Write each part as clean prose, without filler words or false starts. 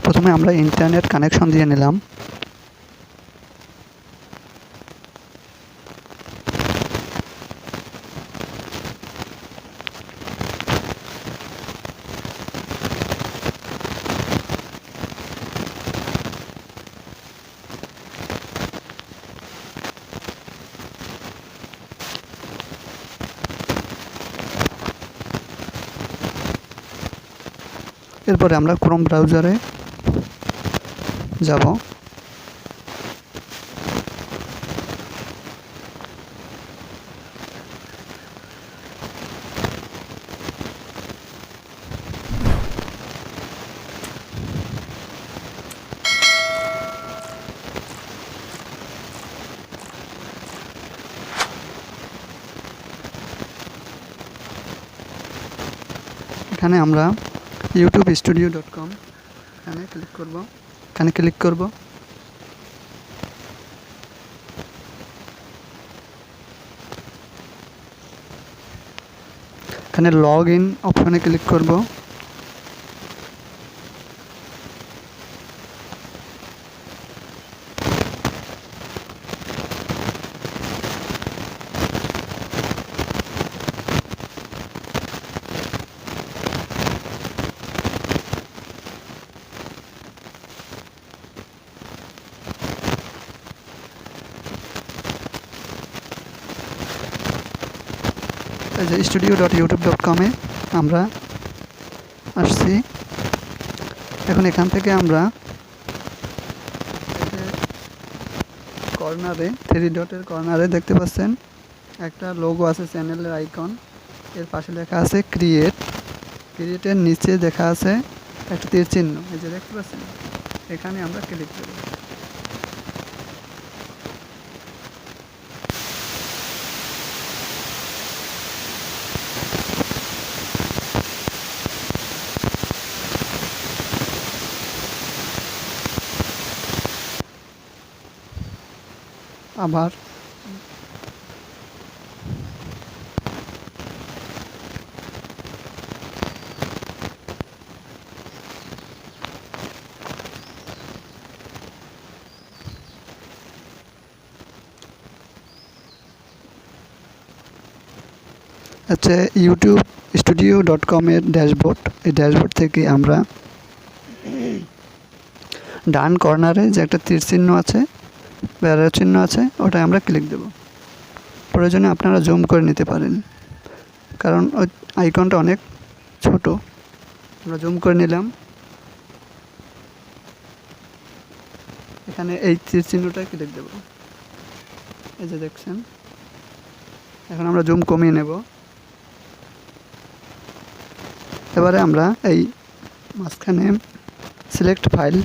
প্রথমে আমরা internet connection দিয়ে নিলাম। এরপরে আমরা ক্রোম ব্রাউজারে যাব। এখানে আমরা youtube-studio.com এখানে ক্লিক করব। এখানে লগ ইন অপশনে ক্লিক করব। এই যে studio.youtube.com-এ আমরা আসছি। এখন এখান থেকে আমরা কর্নারে 3 ডটের কর্নারে দেখতে পাচ্ছেন একটা লোগো আছে, চ্যানেলের আইকন। এর পাশে লেখা আছে ক্রিয়েটের নিচে দেখা আছে একটা তীর চিহ্ন, এই যে দেখতে পাচ্ছেন, এখানে আমরা ক্লিক করব। আবার আচ্ছা, youtube-studio.com-এর ড্যাশবোর্ড, এই ড্যাশবোর্ড থেকে আমরা ডান কর্নারে যে একটা তীর চিহ্ন আছে, অ্যারো চিহ্ন আছে, ওটায় আমরা ক্লিক দেব। প্রয়োজনে আপনারা জুম করে নিতে পারেন, কারণ ওই আইকনটা অনেক ছোট। আমরা জুম করে নিলাম। এখানে এই তীর চিহ্নটায় ক্লিক দেব, এই যে দেখছেন। এখন আমরা জুম কমিয়ে নেব। এবারে আমরা এই মাঝখানে সিলেক্ট ফাইল,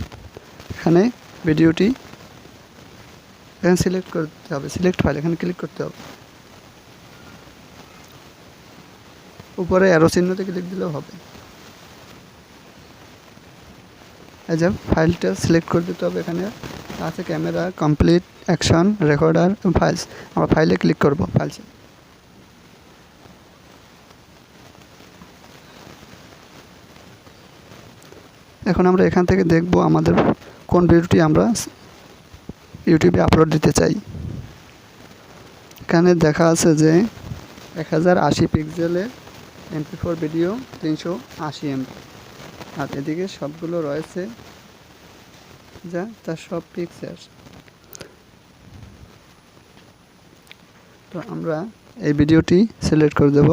এখানে ভিডিওটি এখানে সিলেক্ট করতে হবে, সিলেক্ট ফাইল এখানে ক্লিক করতে হবে। উপরে অ্যারো চিহ্নতে ক্লিক দিলেও হবে। এই যে ফাইলটা সিলেক্ট করে দিতে হবে। এখানে আছে camera, complete, action, recorder, files. আমরা ফাইলে ক্লিক করব। ফাইলস এখন আমরা এখান থেকে দেখব আমাদের কোন ভিডিওটি আমরা ইউটিউবে আপলোড দিতে চাই। এখানে দেখা আছে যে 1080 পিক্সেলের MP4 ভিডিও 380 MB, আর এদিকে সবগুলো রয়েছে যা তার সব পিক্সেল। তো আমরা এই ভিডিওটি সিলেক্ট করে দেব।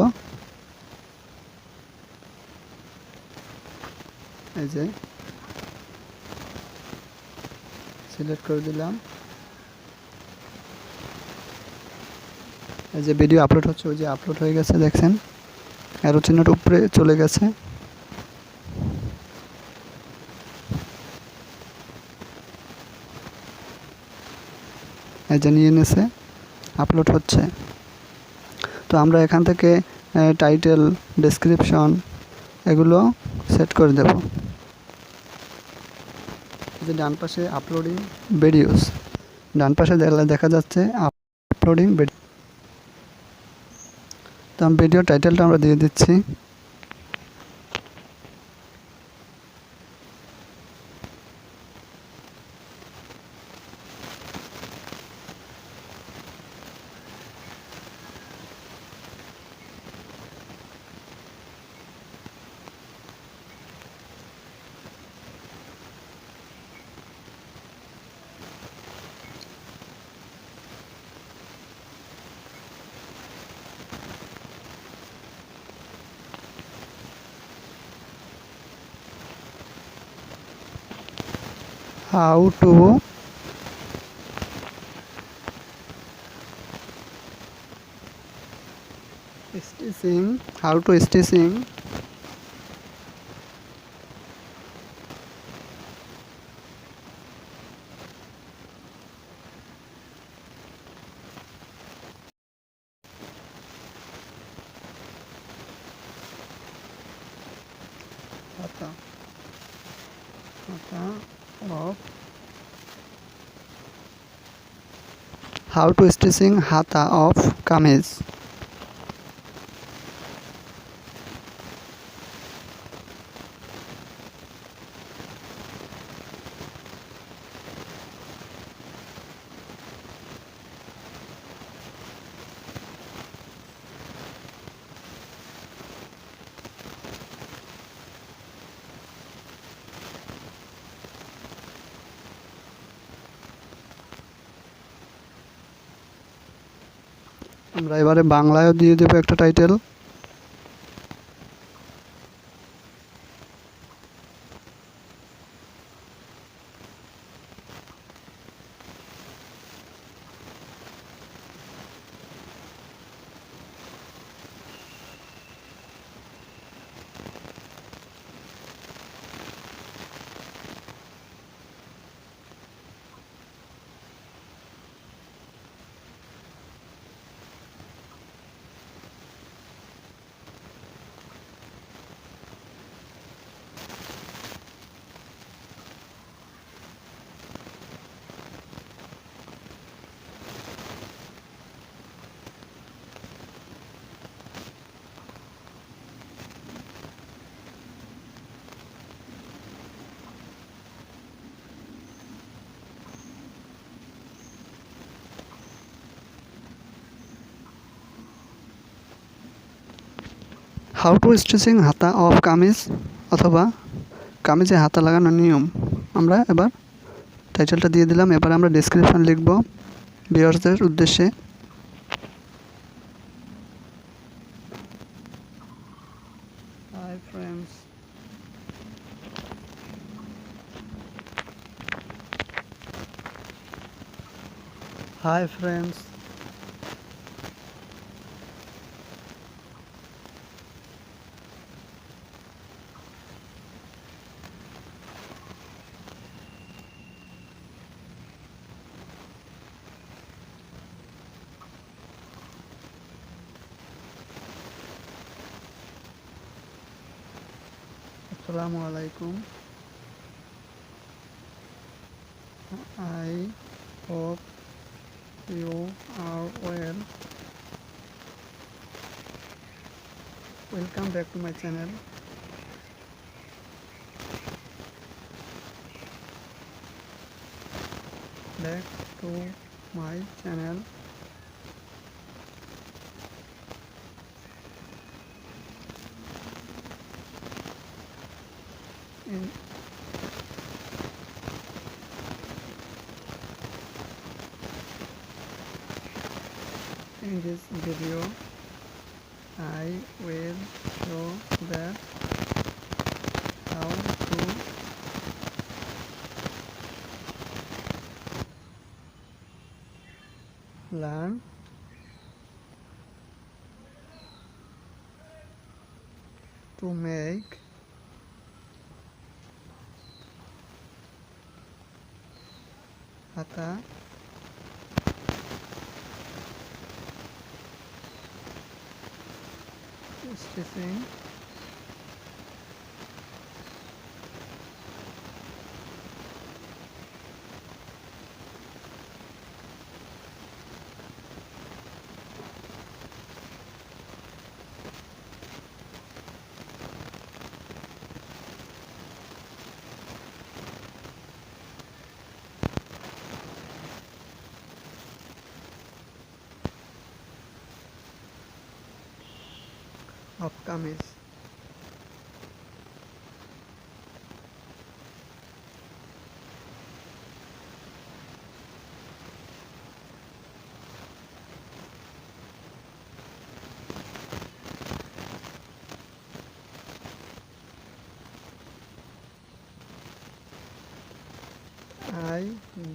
এই যে সিলেক্ট করে দিলাম। এই যে ভিডিও আপলোড হচ্ছে, ওই যে আপলোড হয়ে গেছে, দেখছেন অ্যারো চিহ্নটা উপরে চলে গেছে। এই যে নিয়ে নিয়েছে, আপলোড হচ্ছে। তো আমরা এখান থেকে টাইটেল, ডেসক্রিপশন এগুলো সেট করে দেব। যে ডান পাশে আপলোডিং ভিডিওস, ডান পাশে দেখা যাচ্ছে আপলোডিং ভিডিও। তো ভিডিও টাইটেলটা আমরা দিয়ে দিচ্ছি how to stitching hata of how to stitching hata of kameez. আমরা এবারে বাংলায়ও দিয়ে দেবো একটা টাইটেল। হাউ টু স্টিচিং হাতা অফ কামিজ অথবা কামিজে হাতা লাগানোর নিয়ম। আমরা এবার টাইটেলটা দিয়ে দিলাম। এবার আমরা ডেসক্রিপশন লিখব ভিউয়ার্সদের উদ্দেশ্যে। হাই ফ্রেন্ডস, হাই ফ্রেন্ডস, আসসালামু আলাইকুম। I hope you are well. Welcome back to my channel. Back to my channel. In this video, I will show that how to learn to make hata stitching of kameez.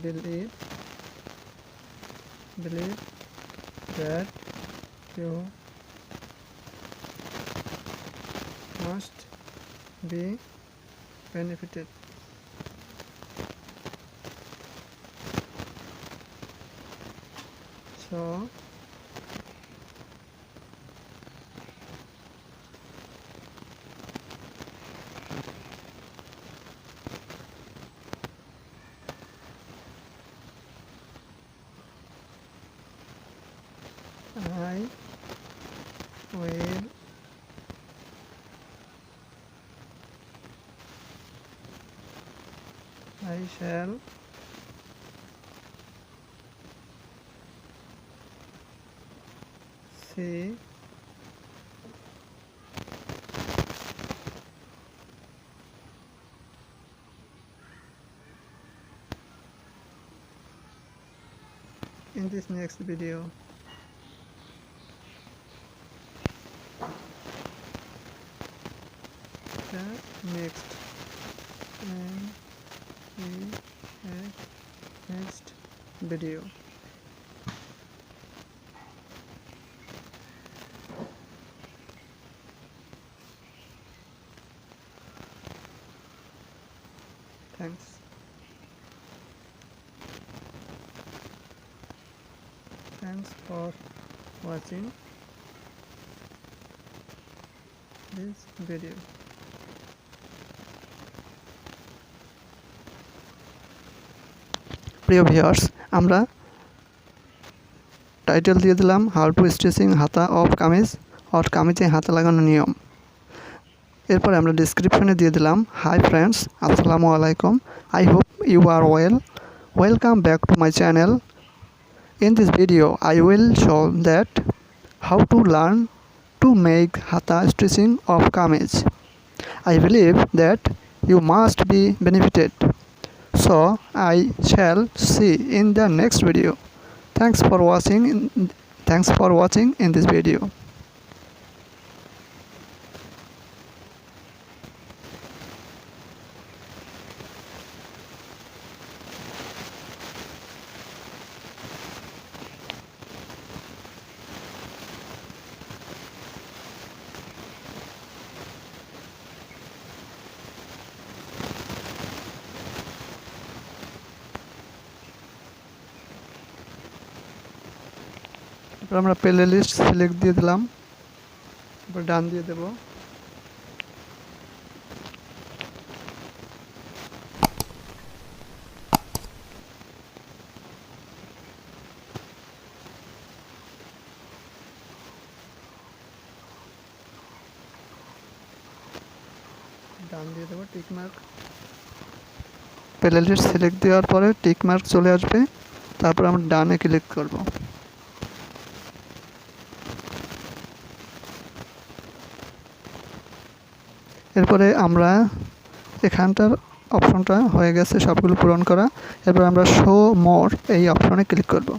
believe that you must be benefited. So I shall see in this next video. The next video. Thanks for watching this video. প্রিয় viewers, আমরা title দিয়ে দিলাম how to stitching হাতা of kameez or কামিজে হাতা লাগানোর নিয়ম। এরপরে আমরা ডেসক্রিপশনে দিয়ে দিলাম হাই ফ্রেন্ডস, আসসালামু আলাইকুম, I hope you are welcome back to my channel. In this video I will show that how to learn to make hata stitching of kameez. I believe that you must be benefited. So I shall see in the next video. Thanks for watching in this video. আমরা playlist select দিয়ে দিলাম, এবার done দিয়ে দেব। Done দিয়ে দেব tick mark. Playlist select দেওয়ার পরে টিক মার্ক চলে আসবে, তারপর আমরা ডানে ক্লিক করব। এরপরে আমরা এখানটার অপশনটা হয়ে গেছে সবগুলো পূরণ করা। এরপর আমরা শো মোর এই অপশনে ক্লিক করব।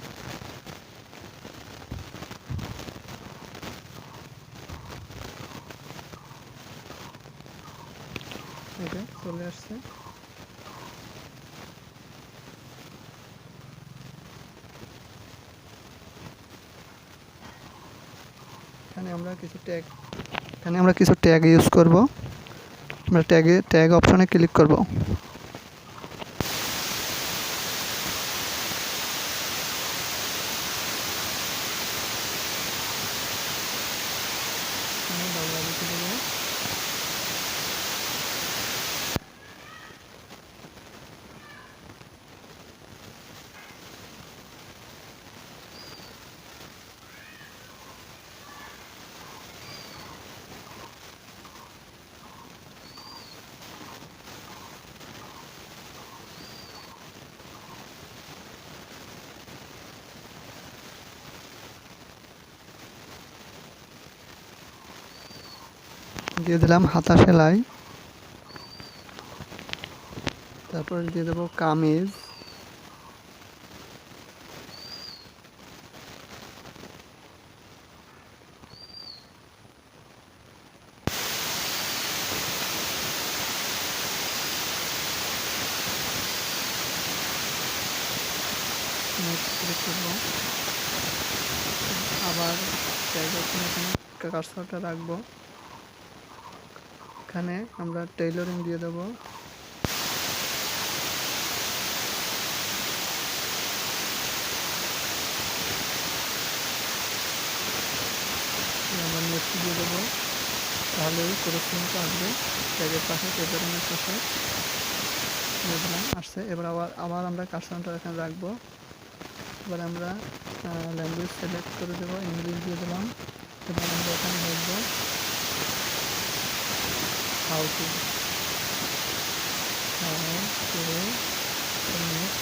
এটা চলে আসছে। এখানে আমরা কিছু ট্যাগ ইউজ করব। আমরা ট্যাগ অপশনে ক্লিক করব। দিয়ে দিলাম হাতা সেলাই, তারপরে দিয়ে দেবো কামিজ, ট্যাগ অপশন এখানে কার্সরটা রাখবো, এখানে আমরা টেইলরিং দিয়ে দেবো। আমরা নেক্সট দিয়ে দেবো, তাহলেই কোরেসপন্ডিংটা আসবে ট্যাগের পাশে, টেইলরিংয়ের পাশে দিয়ে দিলাম, আসছে। এবার আবার আমরা কার্সরটা এখানে রাখবো। এবার আমরা ল্যাঙ্গুয়েজ সিলেক্ট করে দেবো, ইংলিশ দিয়ে দিলাম। এবার আমরা এখানে লিখবো হাউ টু connect,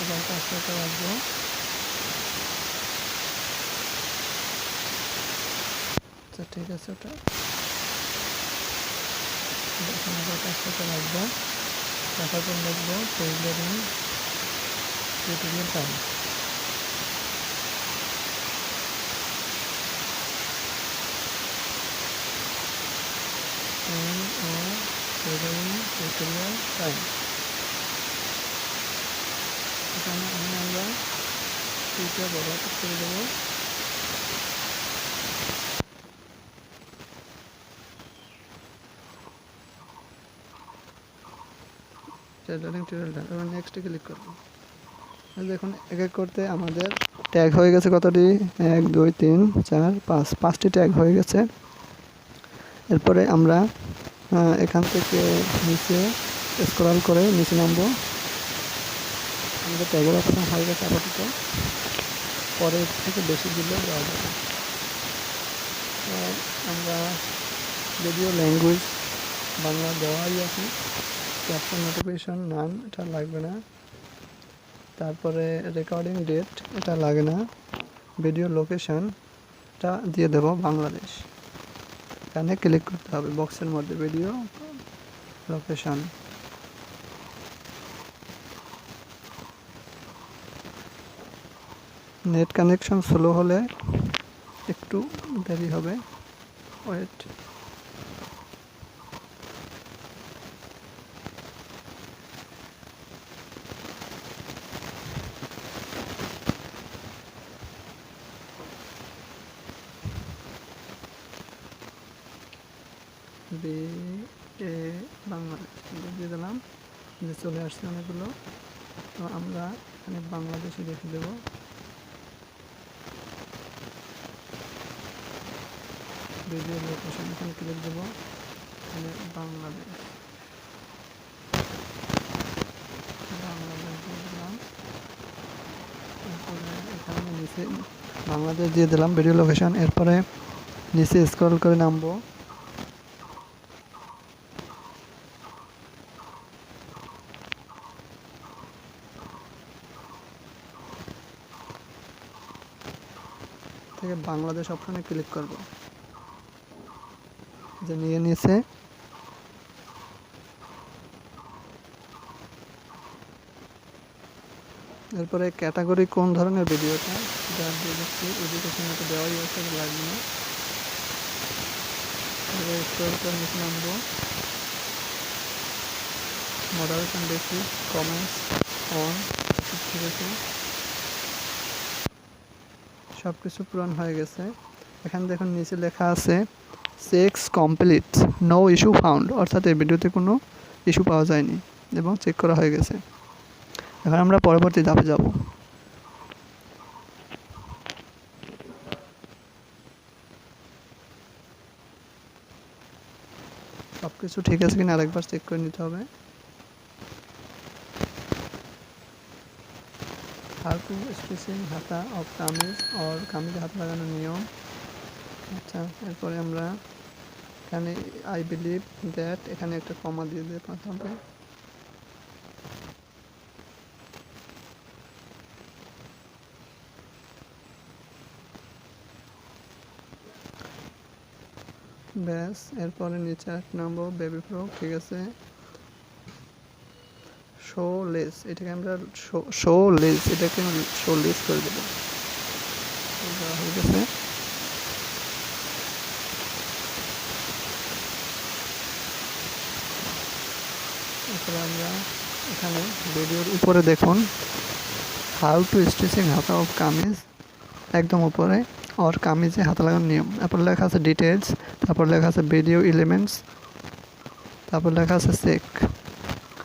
এবং কার্সরটা রাখবো। আচ্ছা ঠিক আছে, ওটা এখন আবার কার্সরটা রাখবো, রাখার পর লিখবো tailoring tutorial time. Tutorial time, এখানে আমরা টিউটোরিয়াল ব্যবহার করে দেবো। টেইলরিং টিউটোরিয়াল টাইম, এবার নেক্সটে ক্লিক করবো। দেখুন এক এক করতে আমাদের ট্যাগ হয়ে গেছে কতটি, 1 2 3 4 5, 5টি ট্যাগ হয়ে গেছে। এরপরে আমরা এখান থেকে নিচে স্ক্রল করে নিচে নামবো। আমাদের ট্যাগের অপশন হয়ে গেছে আপাতত, পরে থেকে বেশি দিলে দেওয়া যাবে। আমরা যদিও ল্যাঙ্গুয়েজ বাংলা দেওয়াই আছে, ক্যাপশন নোটিফিকেশন নান, এটা লাগবে না। তারপরে রেকর্ডিং ডেট, এটা লাগে না। ভিডিও লোকেশনটা দিয়ে দেব বাংলাদেশ, এখানে ক্লিক করতে হবে বক্সের মধ্যে video location. Net connection slow হলে একটু দেরি হবে, ওয়েট। বাংলাদেশ দিয়ে দিলাম, যে চলে আসছে অনেকগুলো। তো আমরা এখানে বাংলাদেশে রেখে দেব। ভিডিও লোকেশন এখানে ক্লিক দেবো, এখানে বাংলাদেশ দিয়ে দিলাম। এরপরে এখানে নিচে বাংলাদেশ দিয়ে দিলাম ভিডিও লোকেশন। এরপরে নিচে স্ক্রল করে নামবো, থেকে বাংলাদেশ অপশনে ক্লিক করব, যে নিয়ে নিয়েছে। এরপরে ক্যাটাগরি কোন ধরনের ভিডিওটা, সেটা দিয়ে দিচ্ছি। এডুকেশন এটা দেওয়াই আছে, লাগবে না। এবার স্ক্রল করে নিচে নামবো, মডারেশন বেশি, কমেন্টস অন, ঠিক আছে, সব কিছু পূরণ হয়ে গেছে। এখানে দেখুন নিচে লেখা আছে checks complete, no issue found, অর্থাৎ এই ভিডিওতে কোনো ইস্যু পাওয়া যায়নি এবং চেক করা হয়ে গেছে। এখন আমরা পরবর্তী ধাপে যাব। সব কিছু ঠিক আছে কিনা আরেকবার চেক করে নিতে হবে। হাউ টু স্টিচিং হাতা অফ কামিজ, অর কামিজে হাত লাগানোর নিয়ম। আচ্ছা, এরপরে আমরা এখানে আই বিলিভ দ্যাট, এখানে একটা কমা দিয়ে দিতে হবে। ব্যাস, এরপরে নিচে 1 নম্বর বেবি ফ্রক, ঠিক আছে। শো লেস, এটাকে আমরা শো লেস, এটাকে শো লেস করে দেবো, হয়ে গেছে। এরপরে আমরা এখানে ভিডিওর উপরে দেখুন হাউ টু স্টিচিং হাতা অফ কামিজ, একদম উপরে ওর কামিজে হাতা লাগানোর নিয়ম, তারপর লেখা আছে ডিটেলস, তারপর লেখা আছে ভিডিও এলিমেন্টস, তারপর লেখা আছে চেক।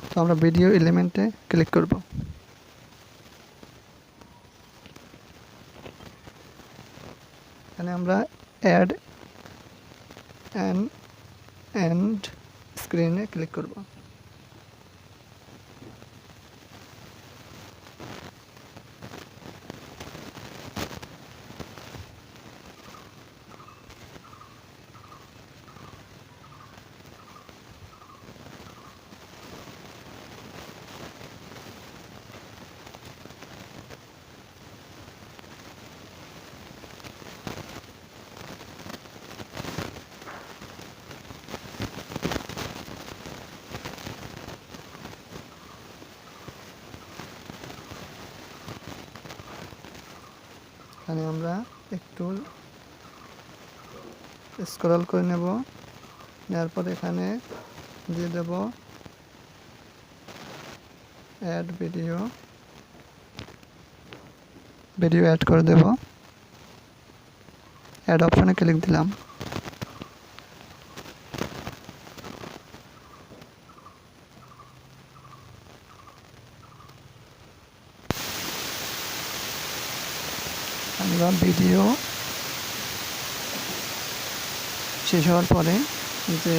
তো আমরা ভিডিও এলিমেন্টে ক্লিক করব। এখানে আমরা অ্যাড এন্ড স্ক্রিনে ক্লিক করব। এখানে আমরা একটু স্ক্রল করে নেব, নেওয়ার পর এখানে দিয়ে দেব অ্যাড ভিডিও অ্যাড করে দেব। অ্যাড অপশনে ক্লিক দিলাম। আমরা ভিডিও শেষ হওয়ার পরে যে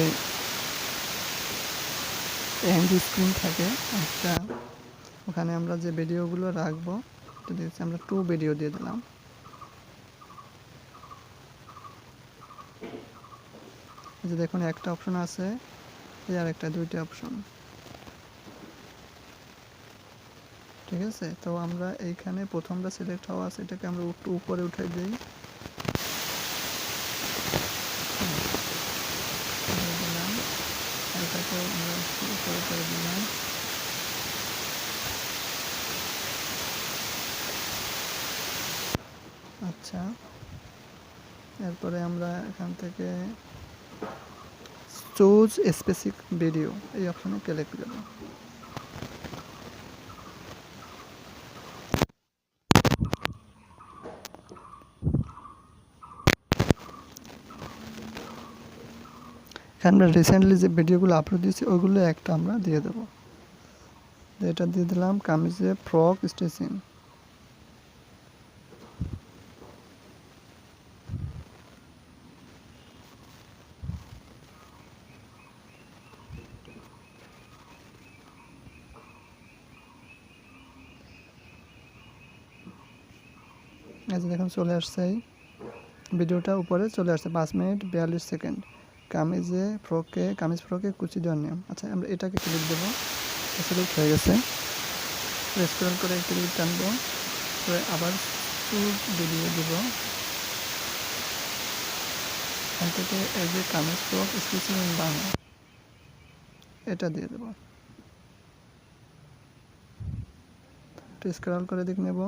এন্ড স্ক্রিন থাকে একটা, ওখানে আমরা যে ভিডিওগুলো রাখবো আমরা 2 ভিডিও দিয়ে দিলাম। এই যে দেখুন একটা অপশন আছে, আর একটা 2টা অপশন, ঠিক আছে। তো আমরা এইখানে প্রথমটা সিলেক্ট হওয়া আছে, এটাকে আমরা উপরে উঠে দিই। এটাকে আমরা উপরে করে দিলাম। আচ্ছা, এরপরে আমরা এখান থেকে চুজ স্পেসিফিক ভিডিও এই অপশনে ক্লিক করব। এখানে আমরা রিসেন্টলি যে ভিডিওগুলো আপলোড দিয়েছি ওইগুলো একটা আমরা দিয়ে দেবো। এটা দিয়ে দিলাম কামিজে ফ্রক স্টিচিং। এই যে দেখুন চলে আসছে, এই ভিডিওটা উপরে চলে আসছে 5 মিনিট 42 সেকেন্ড। কামিজ ফ্রকে কুচি দেওয়ার নিয়ম। আচ্ছা, আমরা এটাকে ক্লিক দেবো। সিলেক্ট হয়ে গেছে। স্ক্রল করে ক্লিক টানবো, তারপরে আবার চুজ ভিডিও দিব। এখান থেকে এই যে kameez frock stitching in Bangla এটা দিয়ে দেবো। একটু স্ক্রল করে দিক নেব।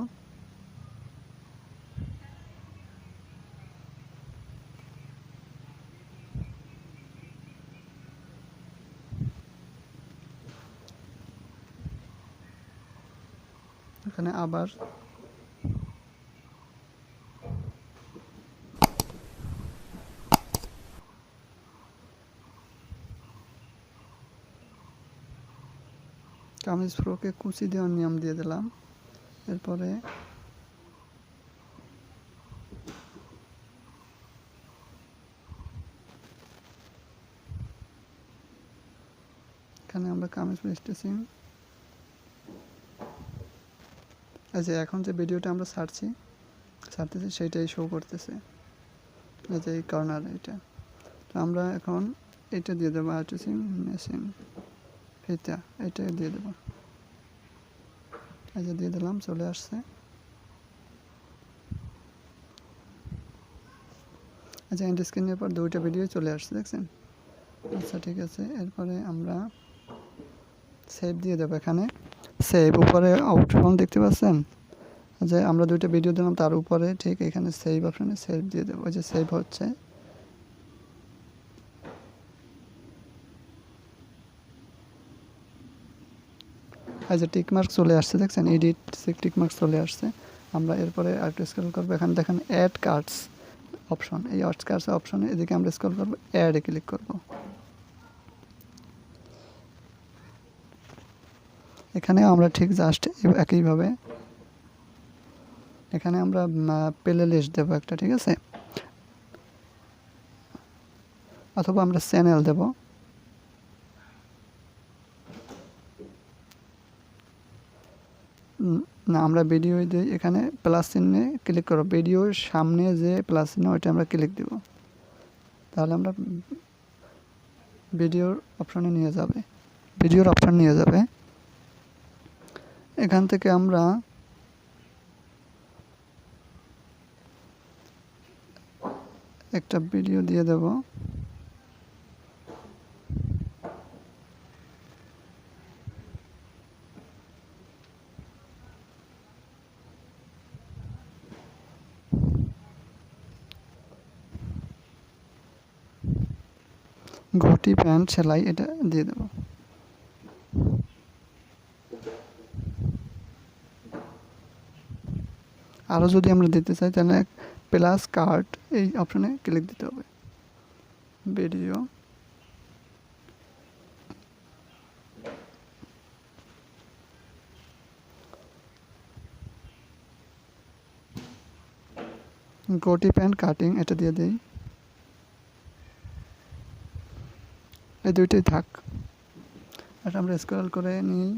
এখানে আবার কামিজ ফ্রকে কুচি দেওয়ার নিয়ম দিয়ে দিলাম। এরপরে এখানে আমরা কামিজ স্টিচিং, এই যে এখন যে ভিডিওটা আমরা ছাড়তেছি সেইটাই শো করতেছে, এই যে এই কর্নারে এটা। তো আমরা এখন এটা দিয়ে দেবো, আর্টিসিং মেশিন ফিতা, এটা দিয়ে দেবো। এই যে দিয়ে দিলাম, চলে আসছে। আচ্ছা, এন্ড স্ক্রিনের পর 2টা ভিডিও চলে আসছে, দেখছেন? আচ্ছা, ঠিক আছে। এরপরে আমরা সেভ দিয়ে দেবো। এখানে সেভ উপরে অপশন দেখতে পাচ্ছেন যে আমরা 2টা ভিডিও দিলাম, তার উপরে ঠিক এখানে সেভ অপশনে সেভ দিয়ে দেবো। ওই যে সেভ হচ্ছে। এই যে টিকমার্ক চলে আসছে, দেখছেন? এডিট টিকমার্ক চলে আসছে। আমরা এরপরে আরেকটু স্ক্রল করবো, এখানে দেখেন অ্যাড কার্ডস অপশন, এই অ্যাড কার্ডস অপশনে এদিকে আমরা স্ক্রল করবো, অ্যাডে ক্লিক করব। এখানে আমরা ঠিক জাস্ট একইভাবে এখানে আমরা প্লে লিস্ট দেবো একটা, ঠিক আছে, অথবা আমরা চ্যানেল দেব। না, আমরা ভিডিও দিই, এখানে প্লাস চিহ্নে ক্লিক করব, ভিডিওর সামনে যে প্লাস চিহ্ন ওইটা আমরা ক্লিক দেব, তাহলে আমরা ভিডিওর অপশনে নিয়ে যাবে, ভিডিওর অপশন নিয়ে যাবে। এখান থেকে আমরা একটা ভিডিও দিয়ে দেব। ঘটি প্যান্ট সেলাই এটা দিয়ে দেব। আরও যদি আমরা দিতে চাই তাহলে প্লাস কার্ড এই অপশনে ক্লিক দিতে হবে। ভিডিও ঘটি প্যান্ট কাটিং এটা দিয়ে দিই, এই দুইটাই থাক। এটা আমরা স্ক্রল করে নিই,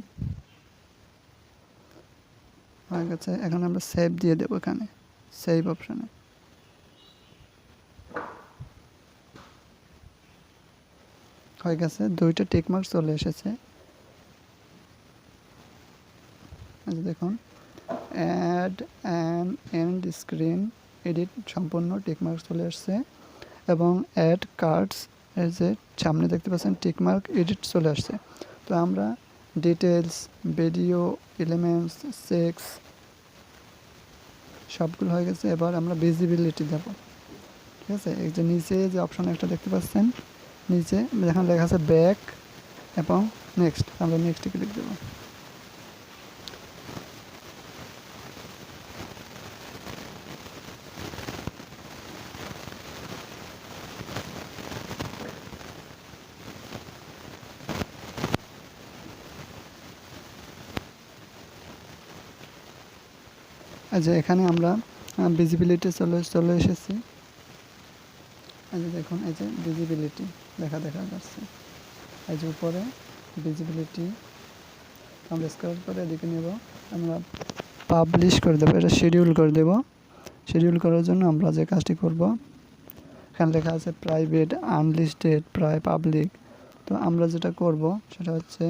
হয়ে গেছে। এখন আমরা সেভ দিয়ে দেবো, এখানে সেভ অপশানে। হয়ে গেছে, দুইটা টিকমার্ক চলে এসেছে। দেখুন, add an end screen edit সম্পূর্ণ টিকমার্ক চলে আসছে, এবং অ্যাড কার্ডস এর যে সামনে দেখতে পাচ্ছেন টিকমার্ক এডিট চলে আসছে। তো আমরা ডিটেলস, ভিডিও, এলিমেন্টস, সেক্স সবগুলো হয়ে গেছে। এবার আমরা ভিজিবিলিটি দেব, ঠিক আছে। এই যে নিচে যে অপশন একটা দেখতে পাচ্ছেন, নিচে যেখানে লেখা আছে ব্যাক এবং নেক্সট, আমরা নেক্সটে ক্লিক দেব। যে এখানে আমরা ভিজিবিলিটি চলে এসেছি। এই যে দেখুন, এই যে ভিজিবিলিটি দেখা যাচ্ছে, এই যে উপরে ভিজিবিলিটি। আমরা স্ক্রল করে এদিকে নেব, আমরা পাবলিশ করে দেবো, এটা শিডিউল করে দেব। শিডিউল করার জন্য আমরা যে কাজটি করব, এখানে লেখা আছে প্রাইভেট, আনলিস্টেড, পাবলিক। তো আমরা যেটা করব সেটা হচ্ছে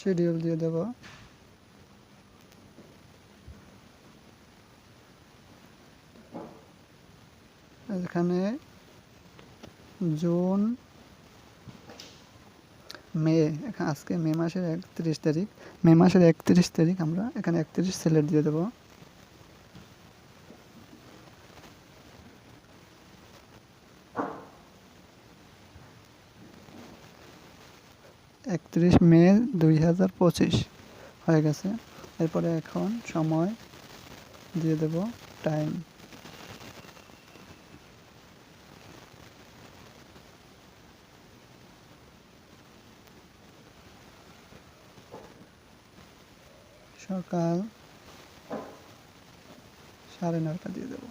শিডিউল দিয়ে দেব। এখানে জুন, মে, এখানে আজকে মে মাসের 31 তারিখ, মে মাসের 31 তারিখ আমরা এখানে 31 সিলেক্ট দিয়ে দেব। মে 2025 হয়ে গেছে। এরপরে এখন সময় দিয়ে দেব, টাইম। সকাল 9:30 দিয়ে দেব।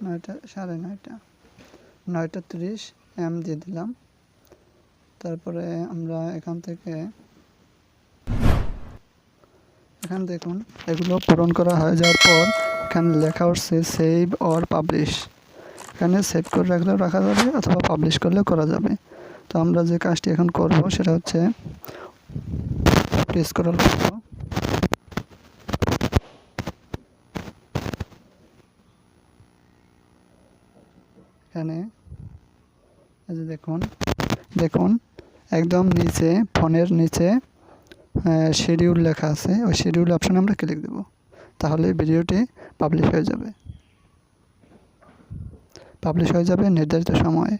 নয়টা, 9:30, 9:30 AM দিয়ে দিলাম। তারপরে আমরা এখান দেখুন, এগুলো পূরণ করা হয়ে যাওয়ার পর এখানে লেখা উঠছে সেভ অর পাবলিশ। এখানে সেভ করে রাখলেও রাখা যাবে, অথবা পাবলিশ করলেও করা যাবে। তো আমরা যে কাজটি এখন করব সেটা হচ্ছে স্ক্রল করব। এখানে এই যে দেখুন একদম নিচে ফোনের নিচে শিডিউল লেখা আছে, ওই শিডিউল অপশনে আমরা ক্লিক দেব। তাহলে ভিডিওটি পাবলিশ হয়ে যাবে নির্ধারিত সময়ে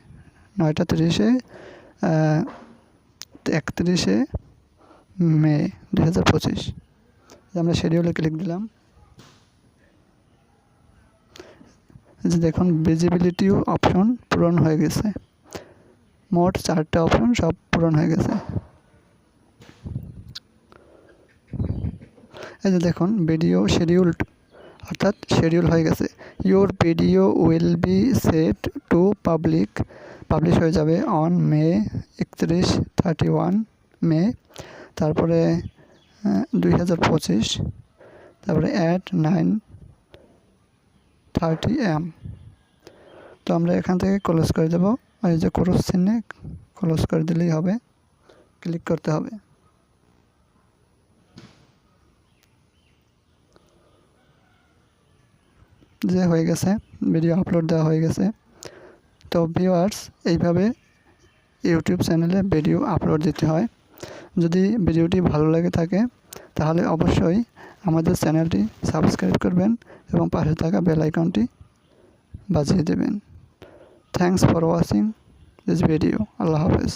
9:30 31 মে 2025। আমরা শিডিউলে ক্লিক দিলাম। যে দেখুন ভিজিবিলিটি অপশন পূরণ হয়ে গেছে, মোট 4টা অপশন সব পূরণ হয়ে গেছে। এই যে দেখুন ভিডিও শিডিউলড, অর্থাৎ শিডিউল হয়ে গেছে। Your video will be set to publish হয়ে যাবে অন মে 31 মে, তারপরে 2025, তারপরে at 9:30 AM। তো আমরা এখান থেকে ক্লোজ করে দেবো, এই যে ক্রস চিহ্নে ক্লোজ করে দিলেই হবে, ক্লিক করতে হবে। যে হয়ে গেছে, ভিডিও আপলোড দেওয়া হয়ে গেছে। তো ভিউয়ার্স, এইভাবে ইউটিউব চ্যানেলে ভিডিও আপলোড দিতে হয়। যদি ভিডিওটি ভালো লাগে থাকে তাহলে অবশ্যই আমাদের চ্যানেলটি সাবস্ক্রাইব করবেন এবং পাশে থাকা বেল আইকনটি বাজিয়ে দেবেন। Thanks for watching this video. আল্লাহ হাফেজ।